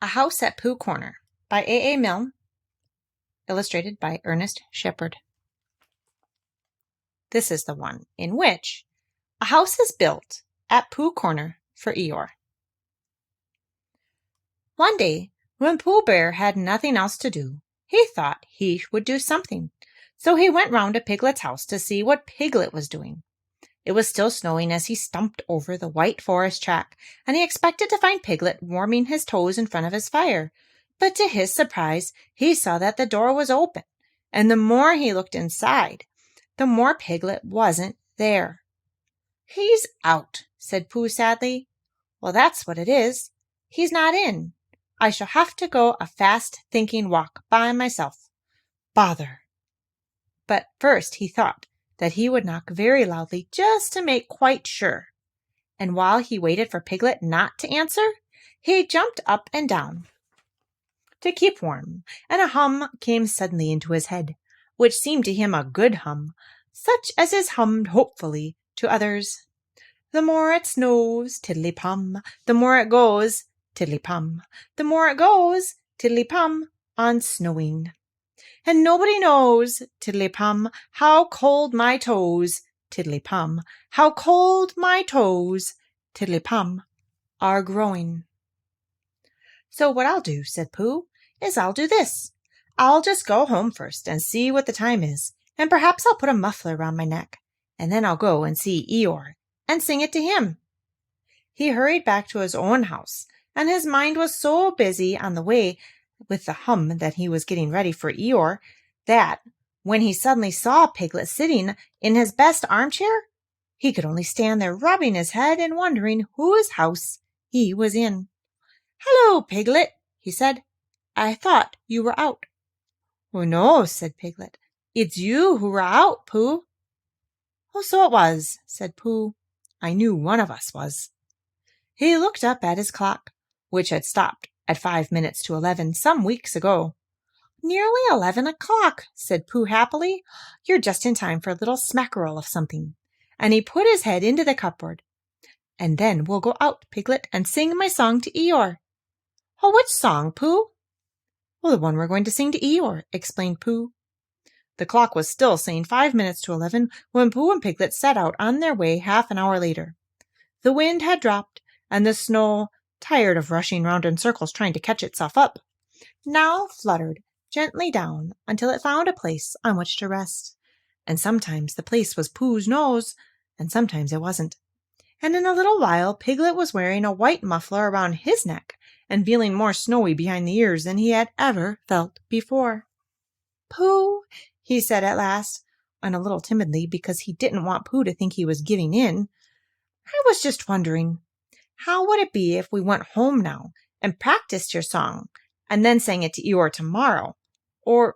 A House at Pooh Corner by A. Milne, illustrated by Ernest, Shepard. This is the one in which a house is built at Pooh Corner for Eeyore. One day, when Pooh Bear had nothing else to do, he thought he would do something. So he went round to Piglet's house to see what Piglet was doing. It was still snowing as he stumped over the white forest track, and he expected to find Piglet warming his toes in front of his fire. But to his surprise, he saw that the door was open, and the more he looked inside, the more Piglet wasn't there. "He's out," said Pooh sadly. "Well, that's what it is. He's not in. I shall have to go a fast-thinking walk by myself. Bother." But first he thought that he would knock very loudly just to make quite sure. And while he waited for Piglet not to answer, he jumped up and down to keep warm, and a hum came suddenly into his head, which seemed to him a good hum, such as is hummed hopefully to others. "The more it snows, tiddly-pum, the more it goes, tiddly-pum, the more it goes, tiddly-pum, on snowing. And nobody knows, tiddly-pum, how cold my toes, tiddly-pum, how cold my toes, tiddly-pum, are growing." "So what I'll do," said Pooh, "is I'll do this. I'll just go home first and see what the time is, and perhaps I'll put a muffler round my neck, and then I'll go and see Eeyore and sing it to him." He hurried back to his own house, and his mind was so busy on the way with the hum that he was getting ready for Eeyore, that when he suddenly saw Piglet sitting in his best armchair, he could only stand there rubbing his head and wondering whose house he was in. "Hello, Piglet," he said. "I thought you were out." "Oh, no," said Piglet. "It's you who were out, Pooh." "Oh, so it was," said Pooh. "I knew one of us was." He looked up at his clock, which had stopped at 5 minutes to 11 some weeks ago. "Nearly 11 o'clock," said Pooh happily. "You're just in time for a little smackerel of something." And he put his head into the cupboard. "And then we'll go out, Piglet, and sing my song to Eeyore." "Oh, which song, Pooh?" "Well, the one we're going to sing to Eeyore," explained Pooh. The clock was still saying 5 minutes to 11 when Pooh and Piglet set out on their way half an hour later. The wind had dropped, and the snow, tired of rushing round in circles trying to catch itself up, now fluttered gently down until it found a place on which to rest. And sometimes the place was Pooh's nose, and sometimes it wasn't. And in a little while Piglet was wearing a white muffler around his neck and feeling more snowy behind the ears than he had ever felt before. "Pooh," he said at last, and a little timidly because he didn't want Pooh to think he was giving in, "I was just wondering, how would it be if we went home now and practiced your song and then sang it to Eeyore tomorrow, or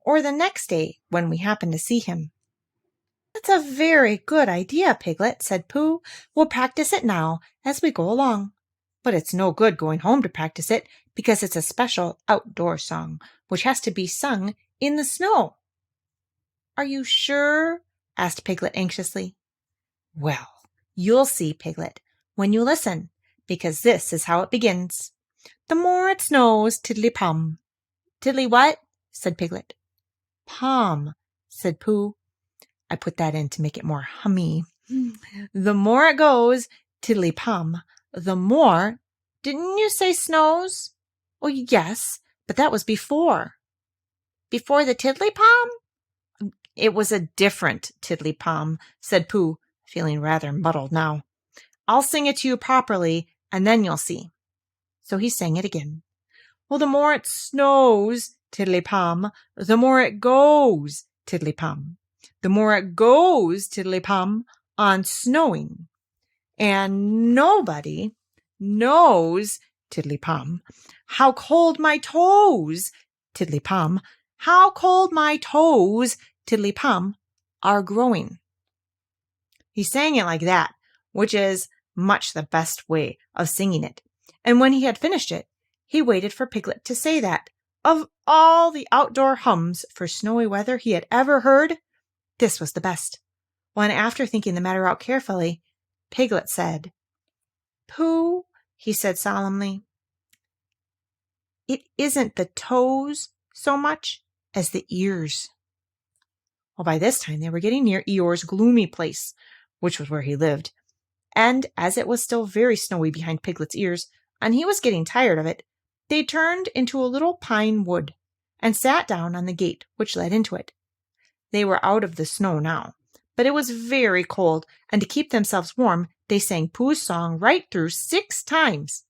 the next day when we happen to see him?" "That's a very good idea, Piglet," said Pooh. "We'll practice it now as we go along. But it's no good going home to practice it, because it's a special outdoor song which has to be sung in the snow." "Are you sure?" asked Piglet anxiously. "Well, you'll see, Piglet, when you listen, because this is how it begins. The more it snows, tiddly-pum." "Tiddly what?" said Piglet. "Pom," said Pooh. I put that in to make it more hummy. "The more it goes, tiddly-pum, the more—" "Didn't you say snows?" "Oh, yes, but that was before." "Before the tiddly-pom?" "It was a different tiddly-pom," said Pooh, feeling rather muddled now. "I'll sing it to you properly, and then you'll see." So he sang it again. "Well, the more it snows, tiddly-pom, the more it goes, tiddly-pom, the more it goes, tiddly-pom, on snowing. And nobody knows, tiddly-pom, how cold my toes, tiddly-pom, how cold my toes, tiddly-pom, are growing." He sang it like that, which is much the best way of singing it. And when he had finished it, he waited for Piglet to say that, of all the outdoor hums for snowy weather he had ever heard, this was the best. Well, and after thinking the matter out carefully, Piglet said, "Pooh," he said solemnly, It isn't the toes so much as the ears. Well, by this time they were getting near Eeyore's gloomy place, which was where he lived. And as it was still very snowy behind Piglet's ears, and he was getting tired of it, they turned into a little pine wood and sat down on the gate which led into it. They were out of the snow now, but it was very cold, and to keep themselves warm, they sang Pooh's song right through 6 times,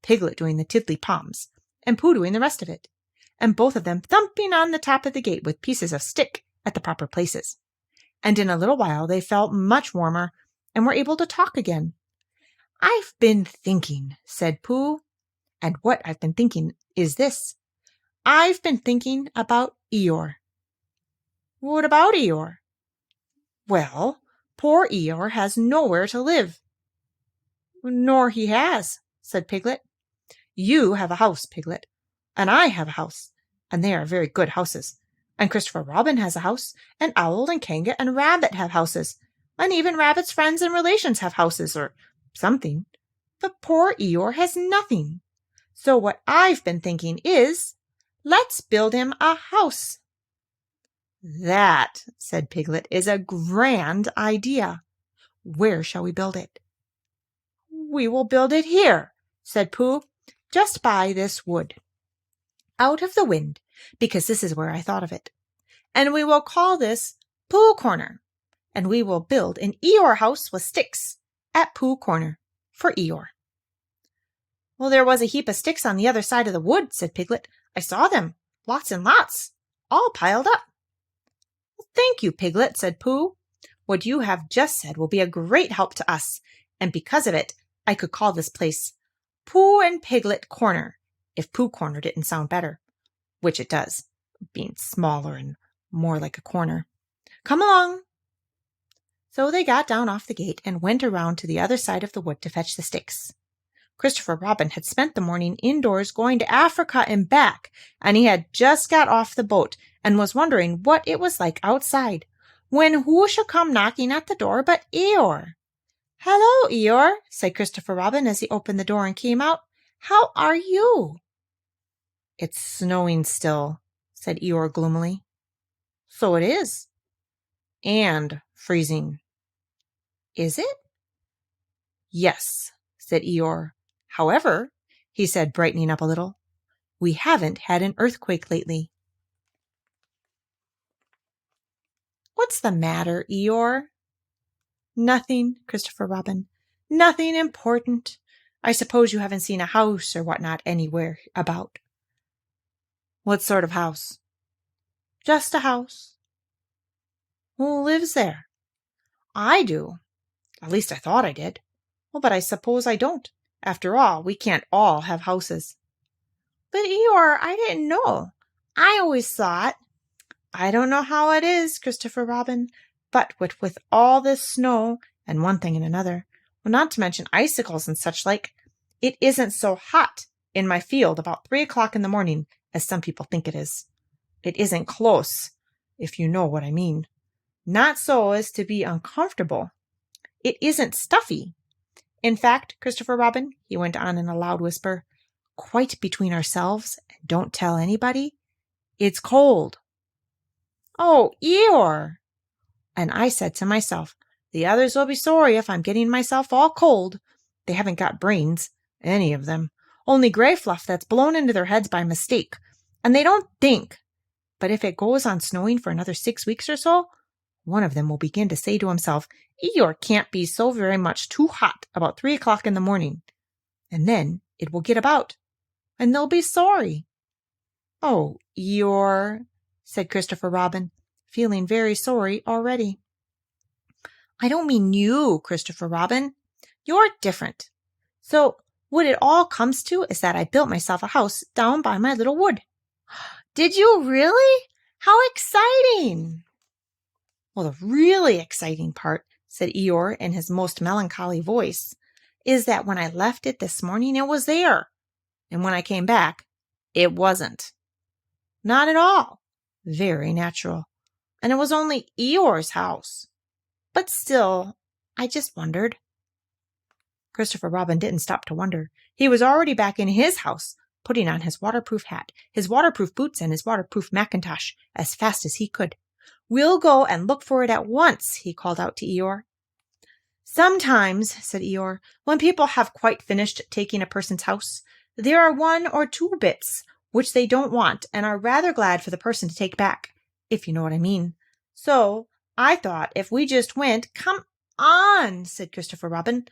Piglet doing the tiddly-poms, and Pooh doing the rest of it, and both of them thumping on the top of the gate with pieces of stick at the proper places. And in a little while they felt much warmer and were able to talk again. "I've been thinking," said Pooh, "and what I've been thinking is this. I've been thinking about Eeyore." "What about Eeyore?" "Well, poor Eeyore has nowhere to live." "Nor he has," said Piglet. "You have a house, Piglet, and I have a house, and they are very good houses. And Christopher Robin has a house, and Owl and Kanga and Rabbit have houses, and even Rabbit's friends and relations have houses or something. But poor Eeyore has nothing. So what I've been thinking is, let's build him a house." "That," said Piglet, "is a grand idea. Where shall we build it?" "We will build it here," said Pooh, "just by this wood, out of the wind, because this is where I thought of it. And we will call this Pooh Corner, and we will build an Eeyore house with sticks at Pooh Corner for Eeyore." "Well, there was a heap of sticks on the other side of the wood," said Piglet. "I saw them, lots and lots, all piled up." "Thank you, Piglet," said Pooh. "What you have just said will be a great help to us, and because of it, I could call this place Pooh and Piglet Corner, if Pooh Corner didn't sound better, which it does, being smaller and more like a corner. Come along." So they got down off the gate and went around to the other side of the wood to fetch the sticks. Christopher Robin had spent the morning indoors going to Africa and back, and he had just got off the boat and was wondering what it was like outside, when who should come knocking at the door but Eeyore. "Hello, Eeyore," said Christopher Robin as he opened the door and came out. "How are you?" "It's snowing still," said Eeyore gloomily. "So it is. And freezing." "Is it?" "Yes," said Eeyore. "However," he said, brightening up a little, "we haven't had an earthquake lately." "What's the matter, Eeyore?" "Nothing, Christopher Robin. Nothing important. I suppose you haven't seen a house or whatnot anywhere about." "What sort of house?" "Just a house." "Who lives there?" "I do. At least I thought I did. Well, but I suppose I don't. After all, we can't all have houses." "But Eeyore, I didn't know. I always thought—" "I don't know how it is, Christopher Robin, but with all this snow and one thing and another, well, not to mention icicles and such like, it isn't so hot in my field about 3 o'clock in the morning as some people think it is. It isn't close, if you know what I mean. Not so as to be uncomfortable. It isn't stuffy. In fact, Christopher Robin," he went on in a loud whisper, "quite between ourselves, and don't tell anybody, it's cold." "Oh, Eeyore!" And I said to myself, the others will be sorry if I'm getting myself all cold. They haven't got brains, any of them, only gray fluff that's blown into their heads by mistake, and they don't think. But if it goes on snowing for another 6 weeks or so, one of them will begin to say to himself, Eeyore can't be so very much too hot about 3 o'clock in the morning. And then it will get about, and they'll be sorry." "Oh, Eeyore," said Christopher Robin, feeling very sorry already. "I don't mean you, Christopher Robin. You're different. So what it all comes to is that I built myself a house down by my little wood." "Did you really? How exciting!" "Well, the really exciting part," said Eeyore in his most melancholy voice, "is that when I left it this morning, it was there. And when I came back, it wasn't. Not at all. Very natural. And it was only Eeyore's house. But still, I just wondered." Christopher Robin didn't stop to wonder. He was already back in his house, putting on his waterproof hat, his waterproof boots, and his waterproof mackintosh as fast as he could. "We'll go and look for it at once," he called out to Eeyore. "Sometimes," said Eeyore, "when people have quite finished taking a person's house, there are 1 or 2 bits which they don't want and are rather glad for the person to take back, if you know what I mean. So I thought if we just went—" "Come on," said Christopher Robin,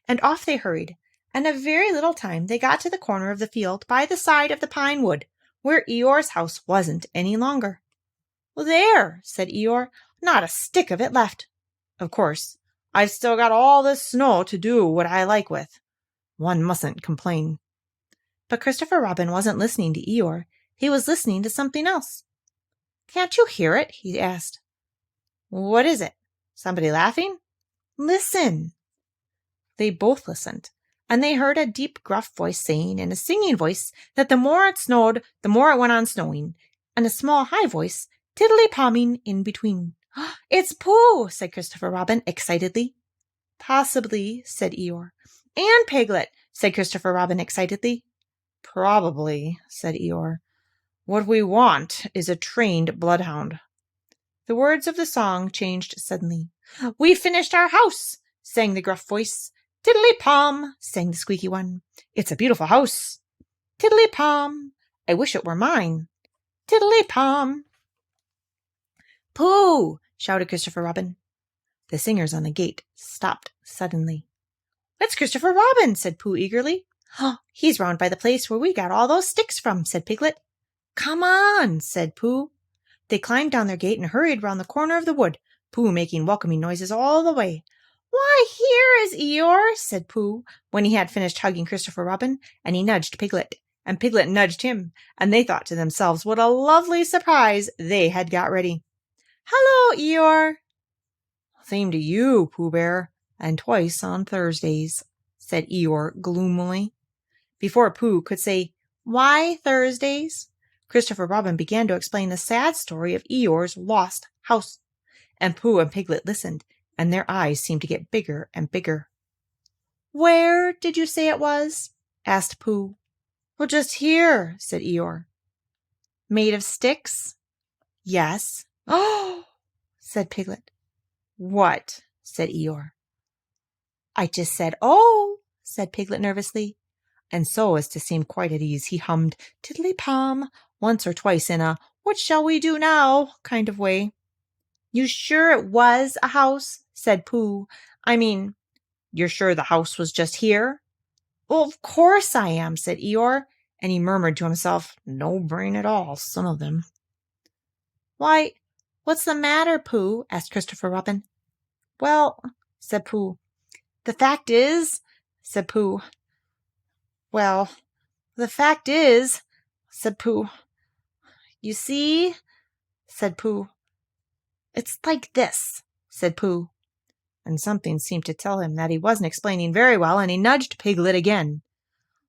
and off they hurried. In a very little time they got to the corner of the field by the side of the pine wood, where Eeyore's house wasn't any longer. "There," said Eeyore, "not a stick of it left. Of course, I've still got all this snow to do what I like with. One mustn't complain." But Christopher Robin wasn't listening to Eeyore. He was listening to something else. "Can't you hear it?" he asked. "What is it? Somebody laughing?" "Listen." They both listened, and they heard a deep, gruff voice saying in a singing voice that the more it snowed, the more it went on snowing, and a small, high voice tiddly-palming in between. "It's Pooh," said Christopher Robin excitedly. "Possibly," said Eeyore. "And Piglet," said Christopher Robin excitedly. "Probably," said Eeyore. "What we want is a trained bloodhound." The words of the song changed suddenly. "We've finished our house," sang the gruff voice. "Tiddly-palm," sang the squeaky one. "It's a beautiful house." "Tiddly-palm. I wish it were mine." "Tiddly-palm." "Pooh!" shouted Christopher Robin. The singers on the gate stopped suddenly. "It's Christopher Robin," said Pooh eagerly. "He's round by the place where we got all those sticks from," said Piglet. "Come on," said Pooh. They climbed down their gate and hurried round the corner of the wood, Pooh making welcoming noises all the way. "Why, here is Eeyore," said Pooh, when he had finished hugging Christopher Robin, and he nudged Piglet, and Piglet nudged him, and they thought to themselves what a lovely surprise they had got ready. "Hello, Eeyore." "Same to you, Pooh Bear, and twice on Thursdays," said Eeyore gloomily. Before Pooh could say, "Why Thursdays?" Christopher Robin began to explain the sad story of Eeyore's lost house, and Pooh and Piglet listened, and their eyes seemed to get bigger and bigger. "Where did you say it was?" asked Pooh. "Well, just here," said Eeyore. "Made of sticks?" "Yes." "Oh!" said Piglet. "What?" said Eeyore. "I just said, 'Oh!'" said Piglet nervously. And so, as to seem quite at ease, he hummed tiddly-palm once or twice in a "what shall we do now" kind of way. "You sure it was a house?" said Pooh. "I mean, you're sure the house was just here?" "Well, of course I am," said Eeyore, and he murmured to himself, "No brain at all, some of them." "Why, what's the matter, Pooh?" asked Christopher Robin. "Well," said Pooh. "The fact is," said Pooh. "Well, the fact is," said Pooh. "You see," said Pooh. "It's like this," said Pooh. And something seemed to tell him that he wasn't explaining very well, and he nudged Piglet again.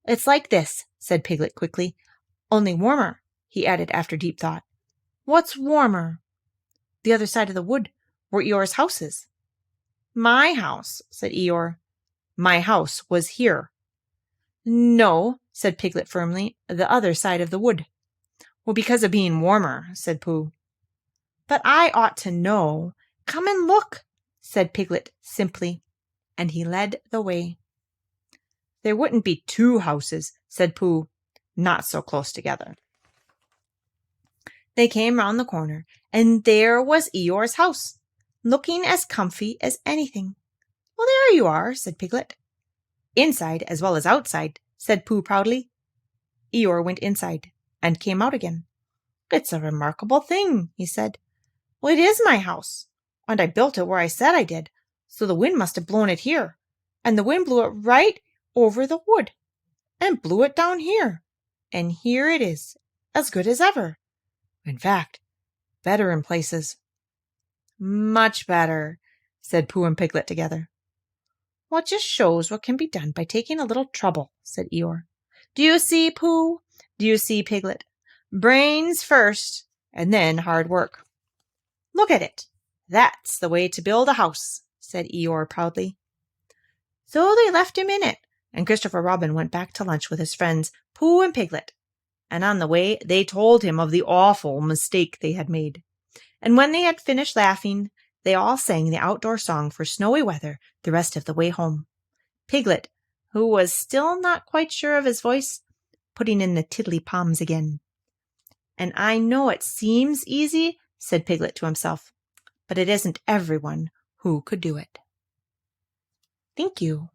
"It's like this," said Piglet quickly. "Only warmer," he added after deep thought. "What's warmer?" "The other side of the wood, where Eeyore's house is." "My house," said Eeyore. "My house was here." "No," said Piglet firmly, "the other side of the wood." "Well, because of being warmer," said Pooh. "But I ought to know. Come and look," said Piglet simply, and he led the way. "There wouldn't be 2 houses," said Pooh, "not so close together." They came round the corner, and there was Eeyore's house, looking as comfy as anything. "Well, there you are," said Piglet. "Inside as well as outside," said Pooh proudly. Eeyore went inside and came out again. "It's a remarkable thing," he said. "Well, it is my house, and I built it where I said I did, so the wind must have blown it here, and the wind blew it right over the wood, and blew it down here, and here it is, as good as ever. In fact, better in places." "Much better," said Pooh and Piglet together. "Well, it just shows what can be done by taking a little trouble," said Eeyore. "Do you see, Pooh? Do you see, Piglet? Brains first, and then hard work. Look at it. That's the way to build a house," said Eeyore proudly. So they left him in it, and Christopher Robin went back to lunch with his friends Pooh and Piglet, and on the way they told him of the awful mistake they had made. And when they had finished laughing, they all sang the outdoor song for snowy weather the rest of the way home. Piglet, who was still not quite sure of his voice, putting in the tiddly palms again. "And I know it seems easy," said Piglet to himself, "but it isn't everyone who could do it." Thank you.